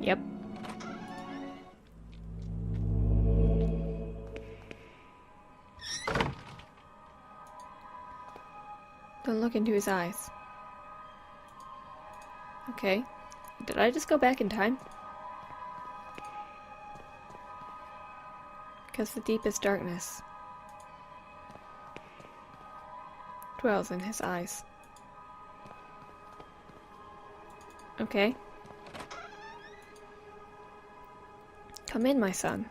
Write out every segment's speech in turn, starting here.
Yep. Don't look into his eyes. Okay. Did I just go back in time? Because the deepest darkness dwells in his eyes. Okay. Come in, my son.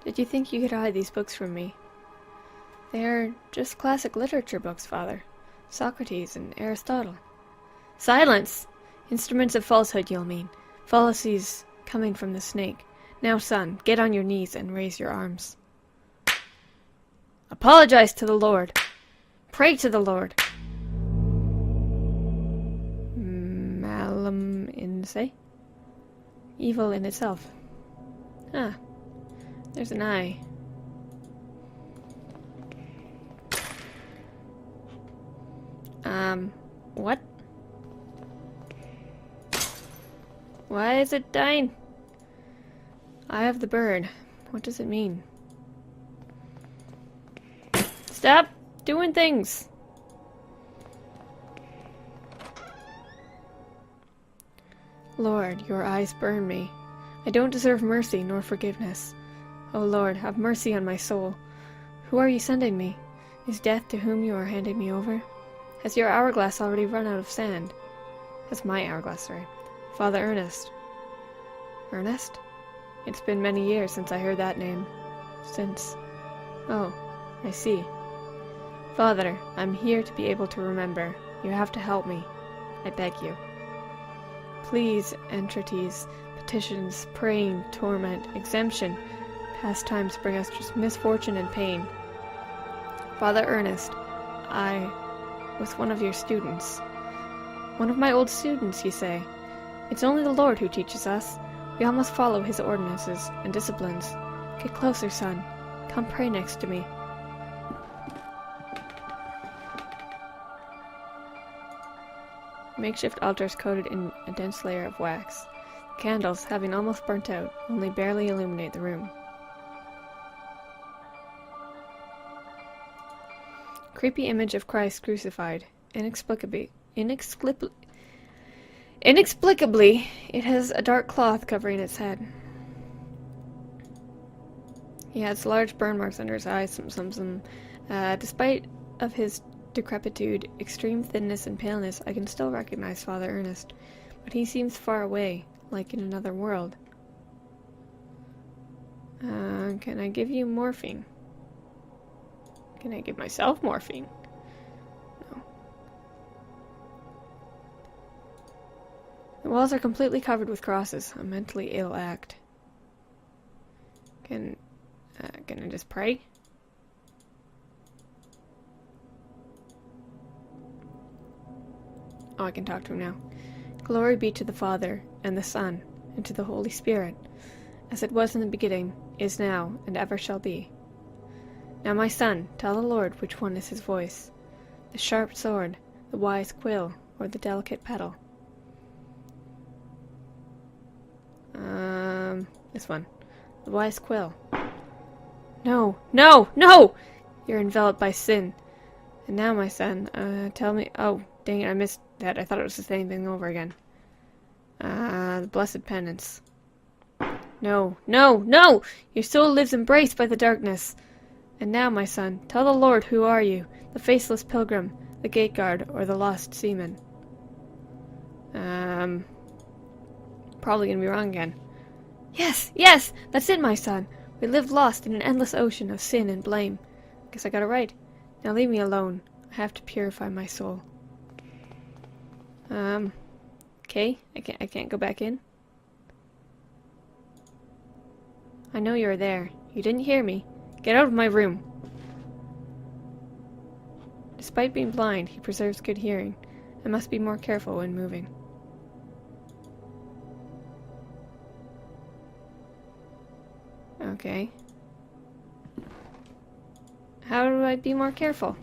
Did you think you could hide these books from me? They are just classic literature books, Father. Socrates and Aristotle. Silence! Instruments of falsehood, you'll mean. Fallacies coming from the snake. Now, son, get on your knees and raise your arms. Apologize to the Lord. Pray to the Lord. Malum in se? Evil in itself. Ah, there's an eye. What? Why is it dying? Eye of the bird. What does it mean? Stop doing things! Lord, your eyes burn me. I don't deserve mercy nor forgiveness. O Lord, have mercy on my soul. Who are you sending me? Is death to whom you are handing me over? Has your hourglass already run out of sand? Has my hourglass, sorry. Father Ernest. Ernest? It's been many years since I heard that name. Since... Oh, I see. Father, I'm here to be able to remember. You have to help me. I beg you. Pleas, entreaties, petitions, praying, torment, exemption. Past times bring us just misfortune and pain. Father Ernest, I was one of your students. One of my old students, you say? It's only the Lord who teaches us. We all must follow his ordinances and disciplines. Get closer, son. Come pray next to me. Makeshift altars coated in a dense layer of wax. Candles, having almost burnt out, only barely illuminate the room. Creepy image of Christ crucified. Inexplicably, it has a dark cloth covering its head. He has large burn marks under his eyes. Despite of his decrepitude, extreme thinness, and paleness, I can still recognize Father Ernest, but he seems far away, like in another world. Can I give you morphine? Can I give myself morphine? No. The walls are completely covered with crosses, a mentally ill act. Can I just pray? Oh, I can talk to him now. Glory be to the Father, and the Son, and to the Holy Spirit, as it was in the beginning, is now, and ever shall be. Now, my son, tell the Lord which one is his voice, the sharp sword, the wise quill, or the delicate petal. This one. The wise quill. No, no, no! You're enveloped by sin. And now, my son, tell me... Oh, dang it, I missed that. I thought it was the same thing over again. The blessed penance. No, no, no! Your soul lives embraced by the darkness. And now, my son, tell the Lord who are you, the faceless pilgrim, the gate guard, or the lost seaman? Probably gonna be wrong again. Yes, yes! That's it, my son! We lived lost in an endless ocean of sin and blame. Guess I got it right. Now leave me alone. I have to purify my soul. Okay, I can't go back in. I know you're there. You didn't hear me. Get out of my room. Despite being blind, he preserves good hearing, and must be more careful when moving. Okay. How do I be more careful?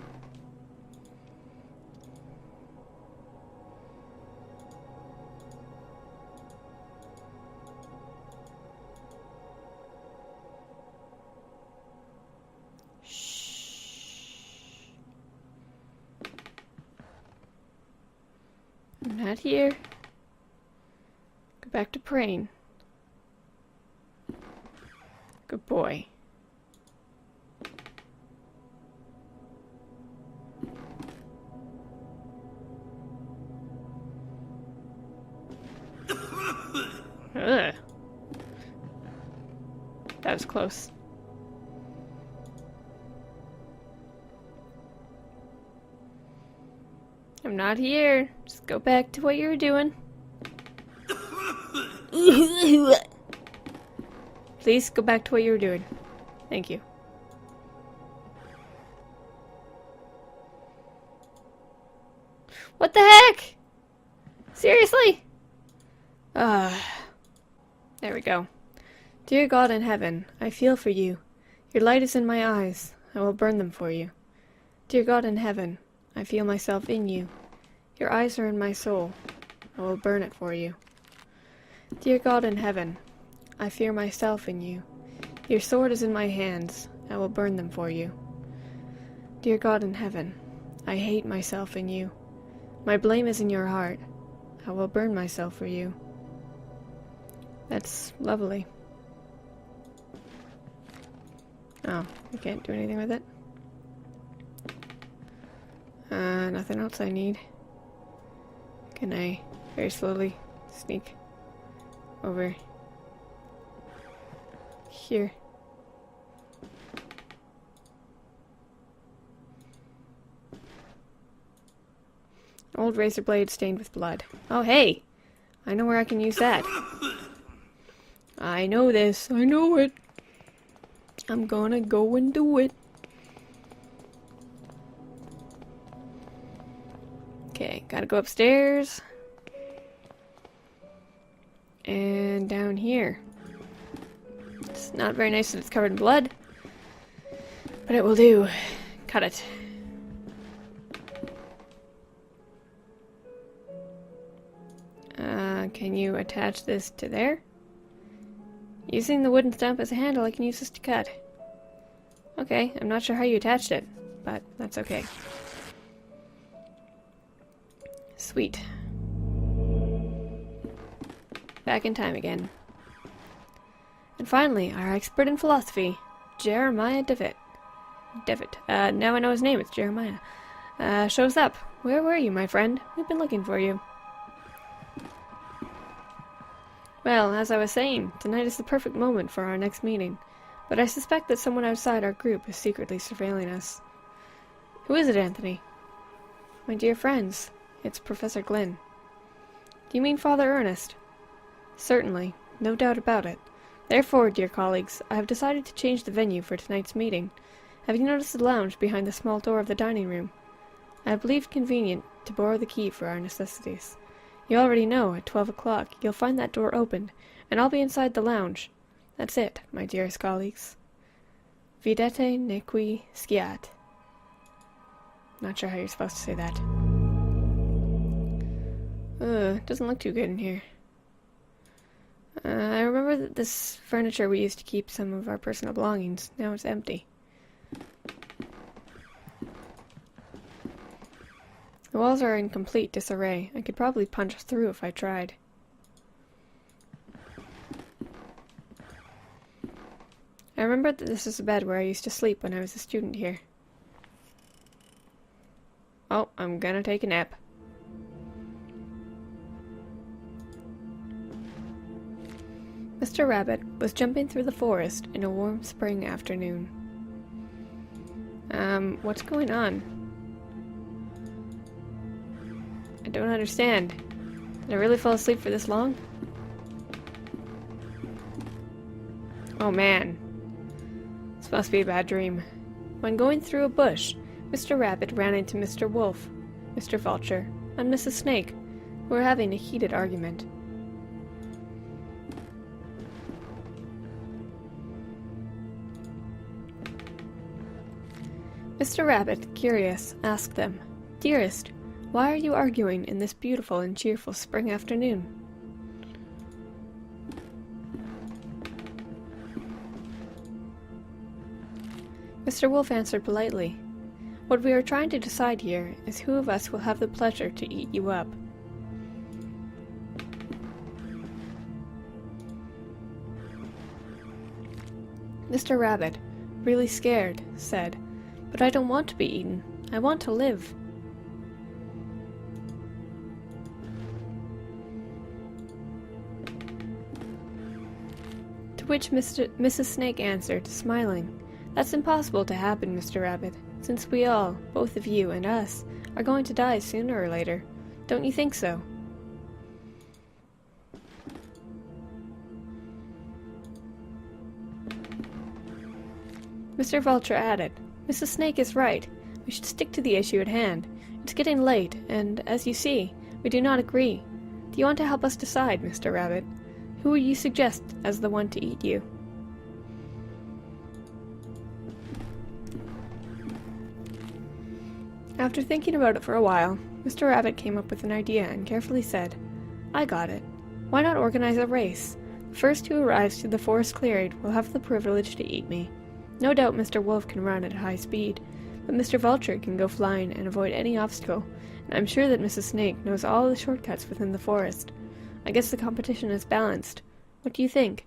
not here. Go back to praying. Good boy. Ugh. That was close. I'm not here. Just go back to what you were doing. Please go back to what you were doing. Thank you. What the heck? Seriously? There we go. Dear God in heaven, I feel for you. Your light is in my eyes. I will burn them for you. Dear God in heaven, I feel myself in you. Your eyes are in my soul. I will burn it for you. Dear God in heaven, I fear myself in you. Your sword is in my hands. I will burn them for you. Dear God in heaven, I hate myself in you. My blame is in your heart. I will burn myself for you. That's lovely. Oh, I can't do anything with it. Nothing else I need. Can I very slowly sneak over here? Old razor blade stained with blood. Oh, hey! I know where I can use that. I know this. I know it. I'm gonna go and do it. Okay, gotta go upstairs. And down here. It's not very nice that it's covered in blood. But it will do. Cut it. Can you attach this to there? Using the wooden stump as a handle, I can use this to cut. Okay, I'm not sure how you attached it, but that's okay. Sweet. Back in time again. And finally, our expert in philosophy, Jeremiah Devitt. Now I know his name, it's Jeremiah. Shows up. Where were you, my friend? We've been looking for you. Well, as I was saying, tonight is the perfect moment for our next meeting, but I suspect that someone outside our group is secretly surveilling us. Who is it, Anthony? My dear friends, it's Professor Glynn. Do you mean Father Ernest? Certainly, no doubt about it. Therefore, dear colleagues, I have decided to change the venue for tonight's meeting. Have you noticed the lounge behind the small door of the dining room? I have believed convenient to borrow the key for our necessities. You already know, at 12 o'clock, you'll find that door opened, and I'll be inside the lounge. That's it, my dearest colleagues. Videte nequi sciat. Not sure how you're supposed to say that. Doesn't look too good in here. I remember that this furniture we used to keep some of our personal belongings. Now it's empty. The walls are in complete disarray. I could probably punch through if I tried. I remember that this is a bed where I used to sleep when I was a student here. Oh, I'm gonna take a nap. Mr. Rabbit was jumping through the forest in a warm spring afternoon. What's going on? I don't understand. Did I really fall asleep for this long? Oh man. This must be a bad dream. When going through a bush, Mr. Rabbit ran into Mr. Wolf, Mr. Vulture, and Mrs. Snake, who were having a heated argument. Mr. Rabbit, curious, asked them, "Dearest, why are you arguing in this beautiful and cheerful spring afternoon?" Mr. Wolf answered politely, "What we are trying to decide here is who of us will have the pleasure to eat you up." Mr. Rabbit, really scared, said, "But I don't want to be eaten. I want to live." To which Mrs. Snake answered, smiling, "That's impossible to happen, Mr. Rabbit, since we all, both of you and us, are going to die sooner or later. Don't you think so?" Mr. Vulture added, "Mrs. Snake is right. We should stick to the issue at hand. It's getting late, and, as you see, we do not agree. Do you want to help us decide, Mr. Rabbit? Who would you suggest as the one to eat you?" After thinking about it for a while, Mr. Rabbit came up with an idea and carefully said, "I got it. Why not organize a race? The first who arrives to the forest clearing will have the privilege to eat me. No doubt Mr. Wolf can run at high speed, but Mr. Vulture can go flying and avoid any obstacle, and I'm sure that Mrs. Snake knows all the shortcuts within the forest. I guess the competition is balanced. What do you think?"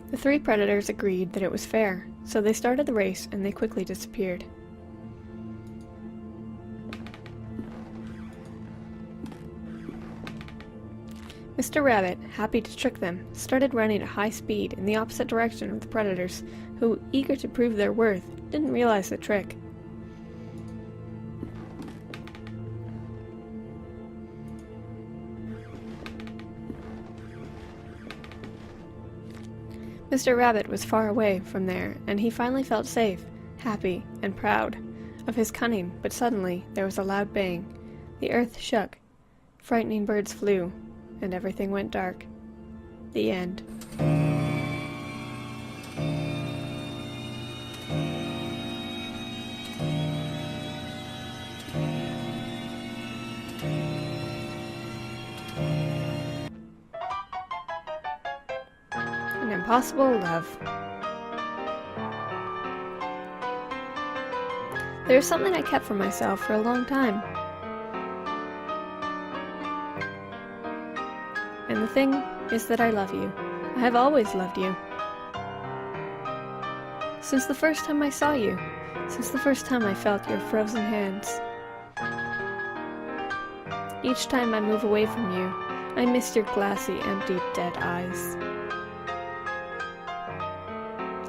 The three predators agreed that it was fair, so they started the race and they quickly disappeared. Mr. Rabbit, happy to trick them, started running at high speed in the opposite direction of the predators, who, eager to prove their worth, didn't realize the trick. Mr. Rabbit was far away from there, and he finally felt safe, happy, and proud of his cunning, but suddenly there was a loud bang. The earth shook, frightening birds flew, and everything went dark. The end. An impossible love. There's something I kept from myself for a long time. And the thing is that I love you. I have always loved you. Since the first time I saw you, since the first time I felt your frozen hands. Each time I move away from you, I miss your glassy, empty, dead eyes.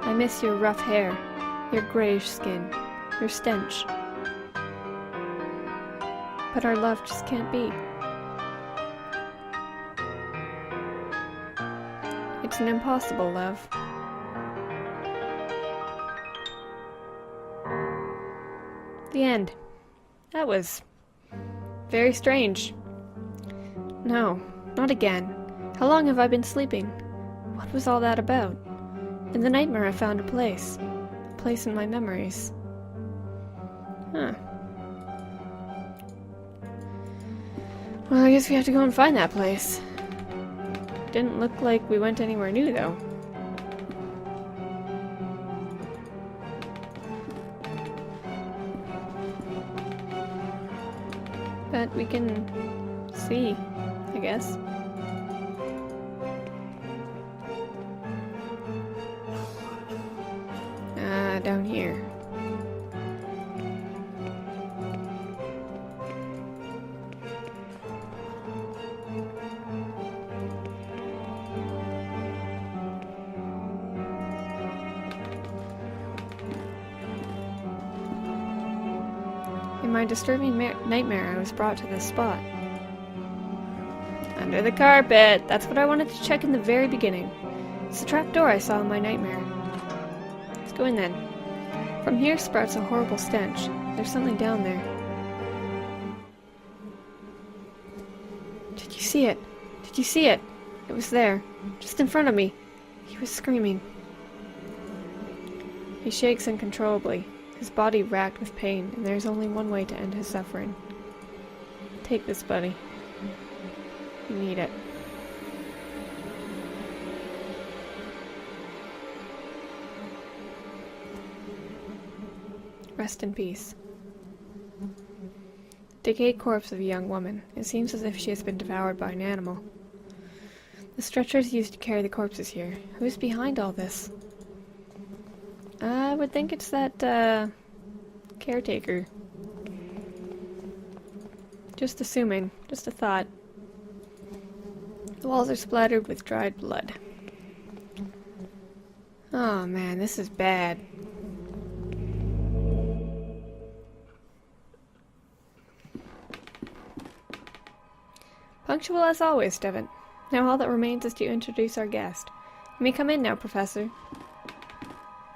I miss your rough hair, your grayish skin, your stench. But our love just can't be. It's an impossible love. The end. That was very strange. No, not again. How long have I been sleeping? What was all that about? In the nightmare I found a place in my memories. Huh. Well, I guess we have to go and find that place. Didn't look like we went anywhere new, though. But we can see, I guess. Down here. In my disturbing nightmare, I was brought to this spot. Under the carpet! That's what I wanted to check in the very beginning. It's the trapdoor I saw in my nightmare. Let's go in then. From here sprouts a horrible stench. There's something down there. Did you see it? Did you see it? It was there, just in front of me. He was screaming. He shakes uncontrollably, his body racked with pain, and there's only one way to end his suffering. Take this, buddy. You need it. Rest in peace. Decayed corpse of a young woman. It seems as if she has been devoured by an animal. The stretchers used to carry the corpses here. Who's behind all this? I would think it's that, caretaker. Just assuming. Just a thought. The walls are splattered with dried blood. Oh man, this is bad. Punctual as always, Devon. Now all that remains is to introduce our guest. You may come in now, Professor.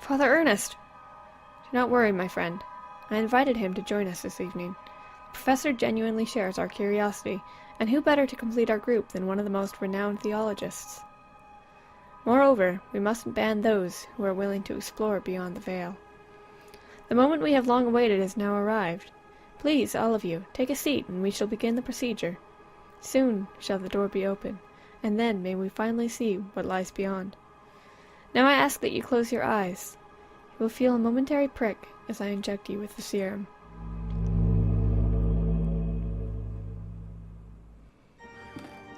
Father Ernest! Do not worry, my friend. I invited him to join us this evening. The Professor genuinely shares our curiosity, and who better to complete our group than one of the most renowned theologists? Moreover, we mustn't ban those who are willing to explore beyond the veil. The moment we have long awaited has now arrived. Please, all of you, take a seat and we shall begin the procedure. Soon shall the door be open, and then may we finally see what lies beyond. Now I ask that you close your eyes. You will feel a momentary prick as I inject you with the serum.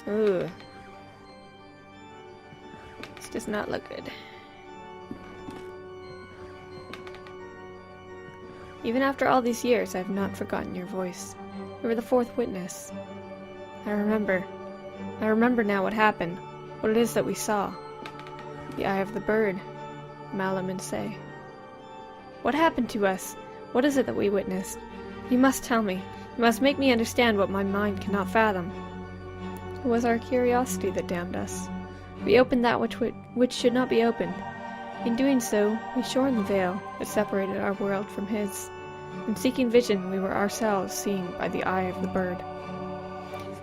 Ooh. This does not look good. Even after all these years, I have not forgotten your voice. You were the fourth witness. I remember now what happened, what it is that we saw. The eye of the bird, Malum and say. What happened to us? What is it that we witnessed? You must tell me. You must make me understand what my mind cannot fathom. It was our curiosity that damned us. We opened that which should not be opened. In doing so, we shorn the veil that separated our world from his. In seeking vision, we were ourselves seen by the eye of the bird.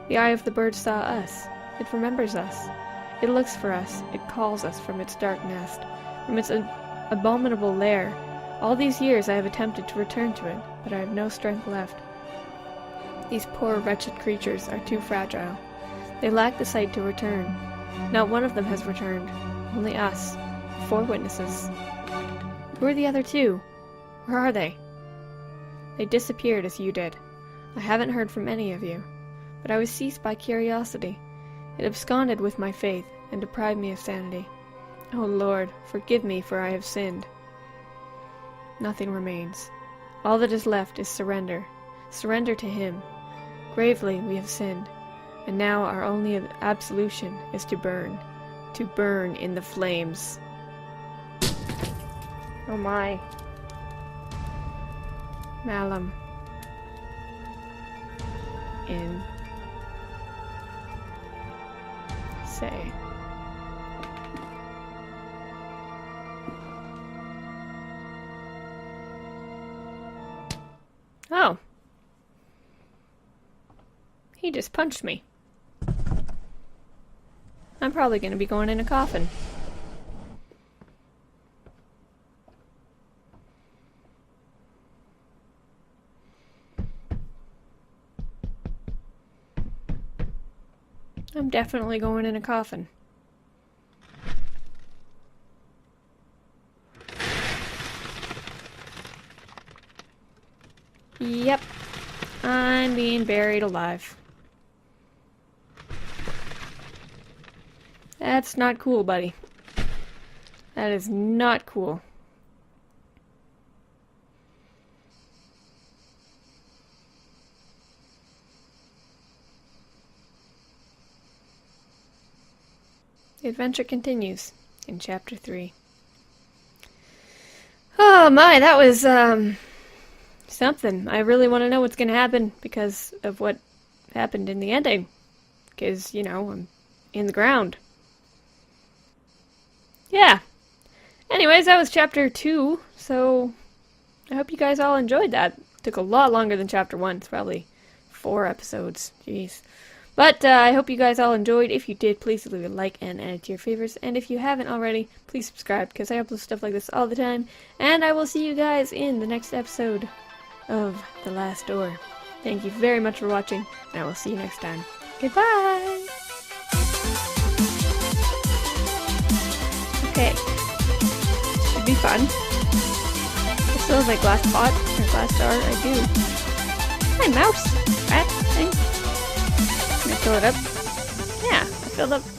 The eye of the bird saw us. It remembers us. It looks for us. It calls us from its dark nest, from its abominable lair. All these years I have attempted to return to it, but I have no strength left. These poor wretched creatures are too fragile. They lack the sight to return. Not one of them has returned. Only us. 4 witnesses. Who are the other 2? Where are they? They disappeared as you did. I haven't heard from any of you. But I was seized by curiosity. It absconded with my faith, and deprived me of sanity. O Lord, forgive me, for I have sinned. Nothing remains. All that is left is surrender. Surrender to Him. Gravely we have sinned, and now our only absolution is to burn in the flames. Oh my. Malum. In. Say. Oh. He just punched me. I'm probably going to be going in a coffin. I'm definitely going in a coffin. Yep. I'm being buried alive. That's not cool, buddy. That is not cool. The adventure continues in Chapter 3. Oh my, that was, something. I really want to know what's going to happen because of what happened in the ending. Because, you know, I'm in the ground. Yeah. Anyways, that was Chapter 2, so I hope you guys all enjoyed that. Took a lot longer than Chapter 1. It's probably 4 episodes. Jeez. But I hope you guys all enjoyed. If you did, please leave a like and add it to your favorites. And if you haven't already, please subscribe because I upload stuff like this all the time. And I will see you guys in the next episode of The Last Door. Thank you very much for watching, and I will see you next time. Goodbye! Okay. Should be fun. I still have my glass pot, or glass jar, I do. my mouse? Rat thing? Can I fill it up? Yeah, I filled up